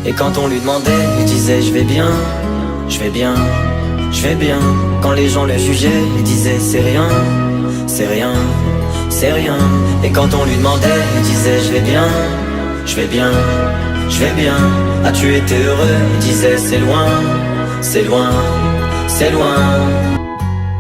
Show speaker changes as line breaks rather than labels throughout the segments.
Et quand on lui demandait, il disait je vais bien, je vais bien, je vais bien. Quand les gens le jugeaient, il disait c'est rien, c'est rien, c'est rien. Et quand on lui demandait, il disait je vais bien, je vais bien, je vais bien. As-tu été heureux? Il disait c'est loin, c'est loin, c'est loin.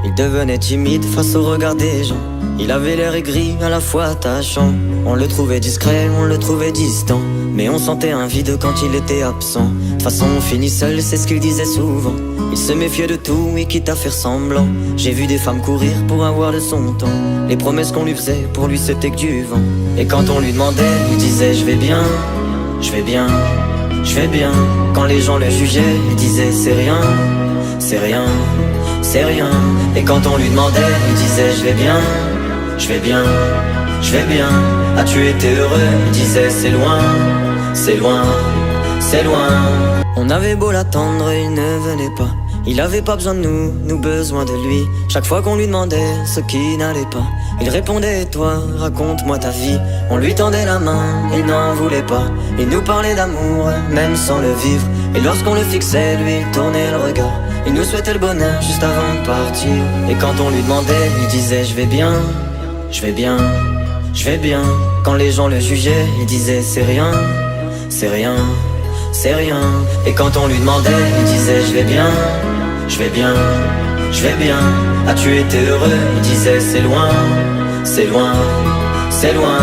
Il devenait timide face au regard des gens. Il avait l'air aigri, à la fois attachant. On le trouvait discret, on le trouvait distant, mais on sentait un vide quand il était absent. De toute façon on finit seul, c'est ce qu'il disait souvent. Il se méfiait de tout et quitte à faire semblant. J'ai vu des femmes courir pour avoir de son temps. Les promesses qu'on lui faisait, pour lui c'était que du vent. Et quand on lui demandait, il disait je vais bien, je vais bien, je vais bien. Quand les gens le jugeaient, il disait c'est rien, c'est rien, c'est rien. Et quand on lui demandait, il disait je vais bien, je vais bien, je vais bien. As-tu été heureux? Il disait c'est loin, c'est loin, c'est loin. On avait beau l'attendre, il ne venait pas. Il avait pas besoin de nous, nous besoin de lui. Chaque fois qu'on lui demandait ce qui n'allait pas, il répondait toi, raconte-moi ta vie. On lui tendait la main, il n'en voulait pas. Il nous parlait d'amour, même sans le vivre. Et lorsqu'on le fixait, lui, il tournait le regard. Il nous souhaitait le bonheur juste avant de partir. Et quand on lui demandait, il disait je vais bien, je vais bien, je vais bien. Quand les gens le jugeaient, il disait c'est rien, c'est rien, c'est rien. Et quand on lui demandait, il disait je vais bien, je vais bien, je vais bien. As-tu été heureux? Il disait c'est loin, c'est loin, c'est loin.